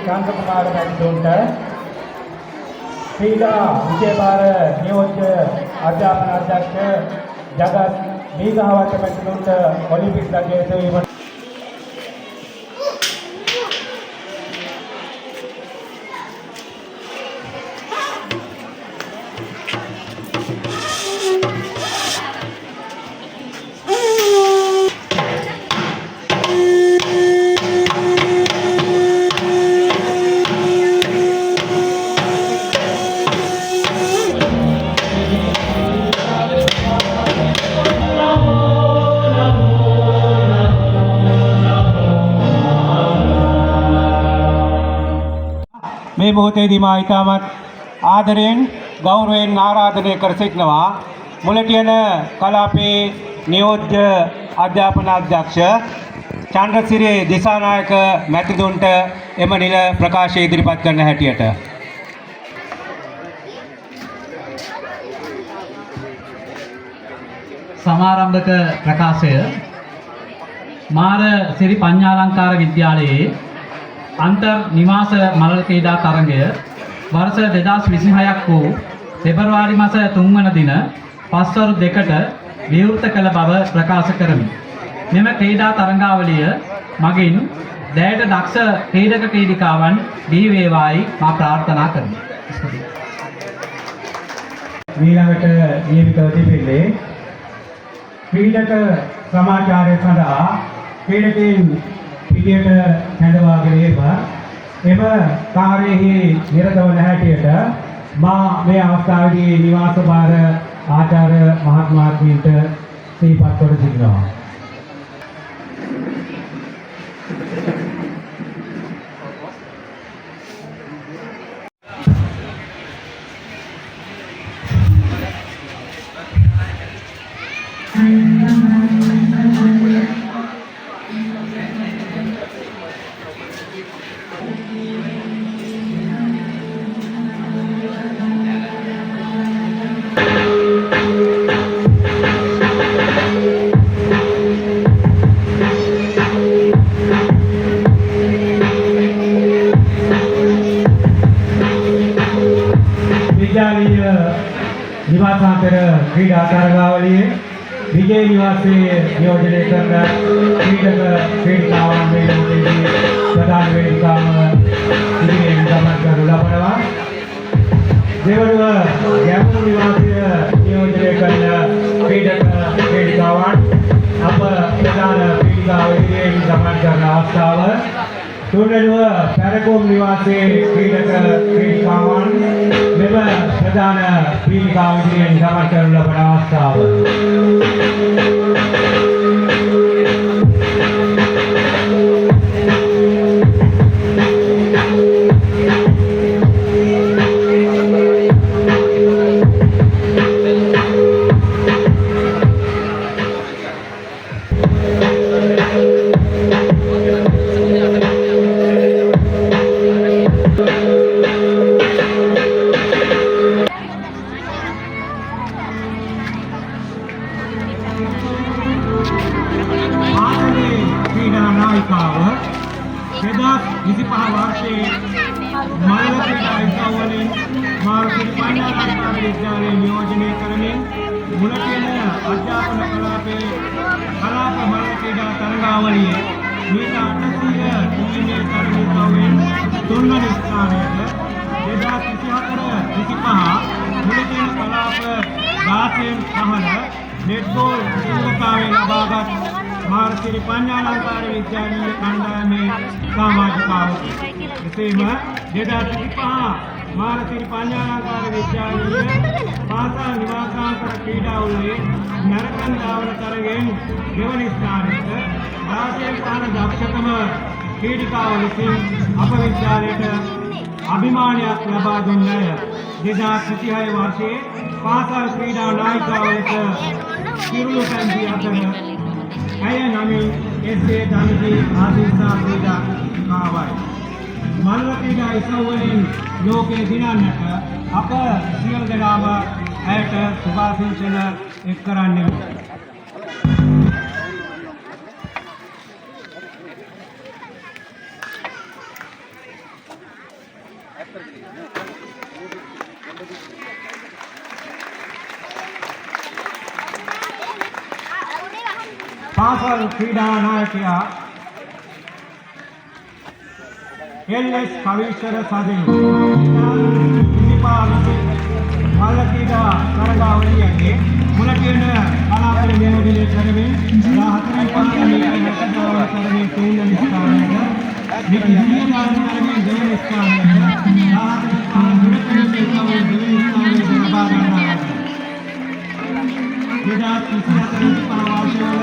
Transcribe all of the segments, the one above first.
කාන්තකුමාර මැතිතුන්ට ක්‍රීඩා විජේබාර නියෝජ්‍ය අධ්‍යාපන අධ්‍යක්ෂ ජගත් දීඝාවත මැතිතුන්ට ඔලිම්පික් රජයේ සේවය මේ මොහොතේදී මා ඉතාමත් ආදරයෙන් ගෞරවයෙන් ආරාධනය කර සිටිනවා මුලටියන කලාපයේ නියෝජ්‍ය අධ්‍යාපන අධ්‍යක්ෂ චන්ද්‍රසිරි දිසානායක මැතිතුන්ට එම නිල ප්‍රකාශය ඉදිරිපත් කරන හැටියට සමාරම්භක ප්‍රකාශය මාර සිරි පඤ්ඤාලංකාර විද්‍යාලයේ අන්තර් නිවාස මලල ක්‍රීඩා තරගය වර්ෂ 2026ක් වූ පෙබරවාරි මාස 3 වන දින පස්වරු 2ට විවෘත කළ බව ප්‍රකාශ කරමි. මෙම ක්‍රීඩා තරඟාවලිය මගින් දැයට දක්ෂ ක්‍රීඩක ක්‍රීඩිකාවන් බිහි වේවායි මා ප්‍රාර්ථනා කරමි. ඊළඟට නියමිතව තිබෙන්නේ ක්‍රීඩක සමාජාචාරය සඳහා ක්‍රීඩකයන් පිටියට හැඳවාගෙන එම කාර්යයේ නිරත වන හැටියට මා මේ අවස්ථාවේදී නිවාස භාර ආචාර්ය මහත්මයාට සිහිපත් කර සිටිනවා. විද්‍යාලීය නිවාසාන්තර ක්‍රීඩා තරගාවලියේ විජේ නිවාසයේ නියෝජනය කරන ක්‍රීඩක ක්‍රීඩිකාවන් වෙනුවෙන් ප්‍රධාන වේදිකාව ඉදිරියෙන් ගමන් කරනු ලබනවා. දෙවනුව ගැඹුරු නිවාසය නියෝජනය කරන ක්‍රීඩක ක්‍රීඩිකාවන් අප ප්‍රධාන ක්‍රීඩිකාව ඉදිරියෙන් ගමන් කරන අවස්ථාව. තුන්වෙනුව පැරකොම් නිවාසයේ ක්‍රීඩක ක්‍රීඩිකාවන් මෙම ප්‍රධාන ක්‍රීඩිකාව ඉදිරියෙන් ගමන් කරනු ලබන අවස්ථාව. විද්‍යාලයේ නියෝජනය කරමින් මුලටියන අධ්‍යාපන කලාපයේ කලාප මල ක්‍රීඩා තරගාවලියේ මීට 800 තුන්වෙනි තරගාවලියෙන් තුන්වෙනි ස්ථානයට 2024-25 මුලටියන කලාප 16න් පහළ නෙට්බෝල් ශිල්පකාවේ ලබාගත් මාර්සිරි පඤ්ඤාලංකාර විද්‍යාලීය කණ්ඩායමේ සමාජිකාවකි. එසේම 2025 මාර්සිරි පඤ්ඤාලංකාර විද්‍යාලීය පාසල් නිවාසාන්තර ක්‍රීඩාවලේ නරකන් ධාවන තරගෙන් දෙවනි ස්ථානයට 16 පාන දක්ෂතම ක්‍රීඩිකාව ලෙසින් අප විද්‍යාලයට අභිමානයක් ලබා දුන්න අය 2026 වර්ෂයේ පාසල් ක්‍රීඩා නායිකාව ලෙස කිරුළු පැන්දී අතර ඇය නමින් එස්.ඒ. ධනදී ආදීසා ක්‍රීඩා කාවයි. මල්ල ක්‍රීඩා ඉසව්වලින් ලෝකයේ දිනන්නට අප සියලු දෙනාම ඇයට සුභාශිංසන එක් කරන්නෙමු. පාසල් ක්‍රීඩා නායකයා එල්.එස්. කවිශ්වර සදිනු ඉතිපාලසි මල්ලකීඩා තරගාවලියගේ මුලතියන කලාපල නියෝජනය කරමින් 14 පාර්ලිමේන්තු මැතිවරණ කරමින් තුන්වෙනි ස්ථානයට දෙවෙනි ස්ථානයට දෙවෙනි ස්ථානයට ලබා ගන්නවා. 2024 පරවාර්ෂවල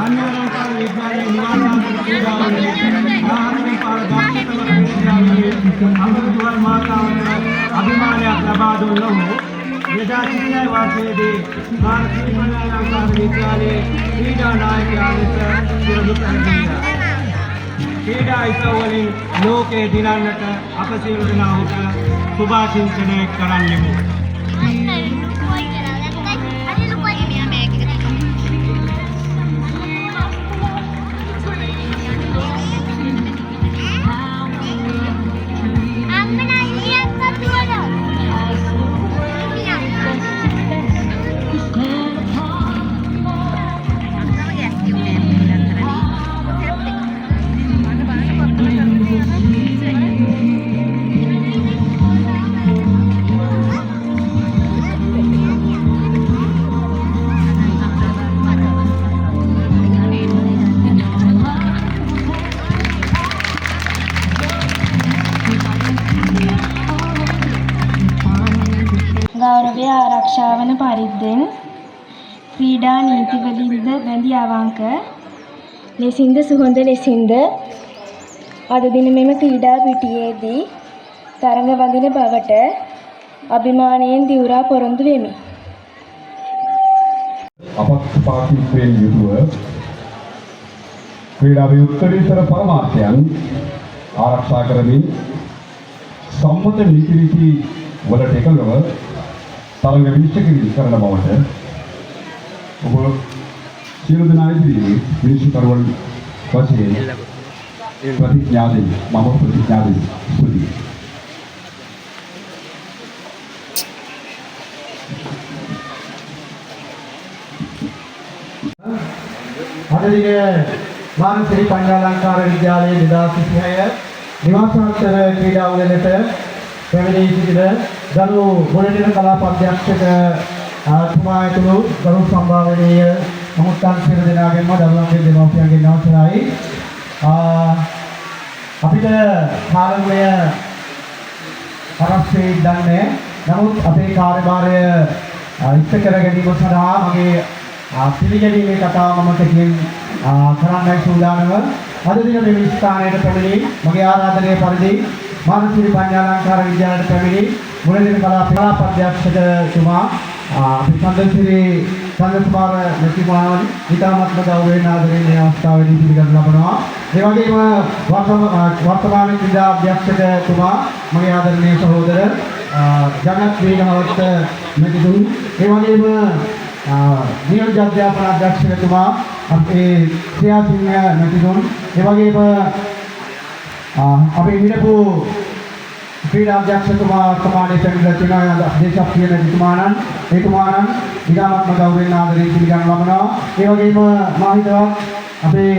අන්‍යලංකාර විද්‍යාලයේ නිවාසාන්තර ක්‍රීඩාවලියේ 14 පාර දක්ෂතම ක්‍රීඩාවලියේ අමරදුවල් මාතාවට අභිමානයක් ලබා දුන් ඔහු 2026 වර්ෂයේදී ಭಾರತೀಯ අන්‍යලංකාර විද්‍යාලයේ ක්‍රීඩා නායකයා ලෙස පුරුදු කරගන්නවා. ක්‍රීඩා ඉසව්වලින් ලෝකයේ දිනන්නට අප සියලු දෙනාට සුභාශිංසනය කරන්නෙමු. ගෞරවය ආරක්ෂා වන පරිද්දෙන් ක්‍රීඩා නීතිවලින්ද බැඳි අවංක ලෙසින්ද සුහොඳ ලෙසින්ද අද දින මෙම ක්‍රීඩා පිටියේදී තරඟ වඳින බවට අභිමානයෙන් දිවුරා පොරොන්දු වෙමි. අපක්ෂපාතීත්වයෙන් යුතුව ක්‍රීඩාවේ උත්තරීතර පරමාර්ථයන් ආරක්ෂා කරමින් සම්මත නීති රීති වලට එකඟව තරඟ විනිශ්චය කරන බවට ඔබ සියලු දෙනා ඉදිරියේ විනිශ්චයකරුවන් වශයෙන් ප්‍රතිඥා දෙන්න මම ප්‍රතිඥා දෙන්න ස්තුතියි. අදදින මානසිරි පඤ්ඤාලංකාර විද්‍යාලයේ 2026 නිවාසාන්තර ක්‍රීඩා උළෙලට පැමිණී සිටින ගරු මොළදින කලාප අධ්‍යක්ෂක තුමා ඇතුළු ගරු සම්භාවනීය මොහොතන් සියලු දෙනාගෙන්ම දරුවන්ගේ දෙමව්පියන්ගෙන් අවසරයි. අපිට කාලය අවශ්‍යයි දන්නේ. නමුත් අපේ කාර්යභාරය ඉෂ්ට කර ගැනීම සඳහා මගේ පිළිගැනීමේ කතාව මම කෙටියෙන් කරන්නයි සූදානම. අද දින මේ ස්ථානයට පැමිණි මගේ ආරාධනය පරිදි මානසිරි පඤ්ඤාලංකාර විද්‍යාලයට පැමිණි මුලදින කලාප අධ්‍යක්ෂකතුමා අපි සඳන්සිරි සංගතුමාර මෙතුමාන් ඉතාමත්ම ගෞරවයෙන් ආදරයෙන් මේ අවස්ථාවේදී පිළිගන්න ලබනවා. ඒ වගේම වර්තමාන ක්‍රීඩා අධ්‍යක්ෂකතුමා මගේ ආදරණීය සහෝදර ජගත් වීරහවත්ත මෙතුන්, ඒ වගේම නියෝජ්‍ය අධ්‍යාපන අධ්‍යක්ෂකතුමා අපේ ශ්‍රියාසිංහ මෙතුන්, ඒ වගේම අපේ හිටපු ක්‍රීඩා අධ්‍යක්ෂකතුමා සමාජයේ පැමිණලා තියෙන දේශප්‍රිය මෙතුමාණන් එතුමාණන් ඉතාමත්ම ගෞරවයෙන් ආදරයෙන් පිළිගන්න ලබනවා. ඒ වගේම මා හිතවත් අපේ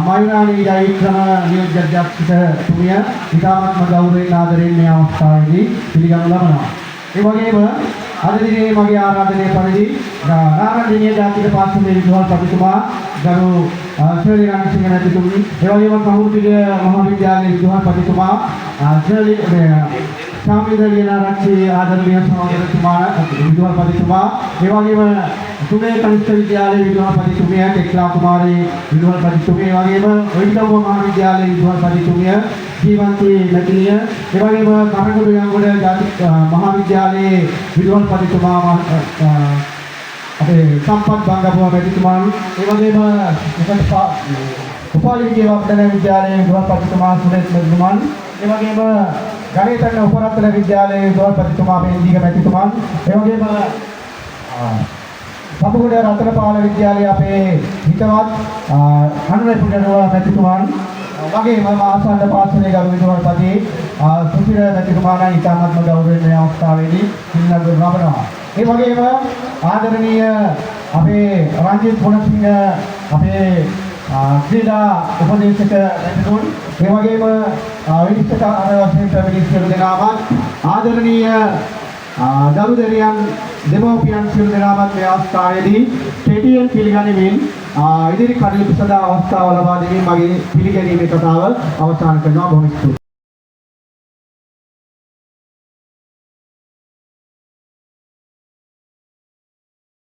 මයුරාණී ජයවික්‍රම නියෝජ්‍ය අධ්‍යක්ෂකතුමිය ඉතාමත්ම ගෞරවයෙන් ආදරයෙන් මේ අවස්ථාවේදී පිළිගන්න ලබනවා. ඒ වගේම අද දිනේ මගේ ආරාධනය පරිදි නාරදීනිය ජාතික පාසලේ විදුහල්පතිතුමා ගරු ශ්‍රී රණසිංහ මැතිතුමනි, ඒ වගේම කහුරුපිටිය මහාවිද්‍යාලයේ විදුහල්පතිතුමා ශ්‍රී සාමිදලියනාරච්චි ආදරණීය සහෝදරතුමා විදුහල්පතිතුමා, ඒ වගේම සුමේ කනිෂ්ඨ විද්‍යාලයේ විදුහල්පතිතුමිය ටෙක්ලා කුමාරී විදුහල්පතිතුමිය, ඒ වගේම ඔයිටව මහාවිද්‍යාලයේ විදුහල්පතිතුමිය ජීවන්ති මෙතිනිය, ඒ වගේම කරගොඩ යංගොඩ ජාතික මහාවිද්‍යාලයේ විදුහල්පතිතුමා අපේ සම්පත් බංගපුව මෙතිතුමාන්, ඒ වගේම උපාලි විද්‍යාවර්ධන විද්‍යාලයේ විදුහල්පතිතුමා සුරේෂ් මෙතිතුමාන්, ඒ වගේම ගණිතන උපරත්තන විද්‍යාලයේ විදුහල්පතිතුමා බෙන්දික මෙතිතුමාන්, ඒ වගේම සමුගොඩ රතනපාල විද්‍යාලයේ අපේ හිතවත් අනුරපුරව මෙතිතුමාන්, වගේම ආසන්න පාසලේ ගරු විදුහල්පති සුපිර මෙතිතුමාණන් ඉතාමත්ම ගෞරවයෙන් මේ අවස්ථාවේදී පිළිගන්න ලබනවා. ඒ වගේම ආදරණීය අපේ රංජිත් ගුණසිංහ අපේ ක්‍රීඩා උපදේශක රජතුන් ඒ වගේම විනිශ්චයකාර වශයෙන් පැමිණි සියලු දෙනාමත් ආදරණීය දරුදරියන් දෙමව්පියන් සියලු දෙනාමත් මේ අවස්ථාවේදී කෙටියෙන් පිළිගනිමින් ඉදිරි කටයුතු සඳහා අවස්ථාව ලබා දෙමින් මගේ පිළිගැනීමේ කතාව අවසන් කරනවා. බොහොම ස්තුතියි.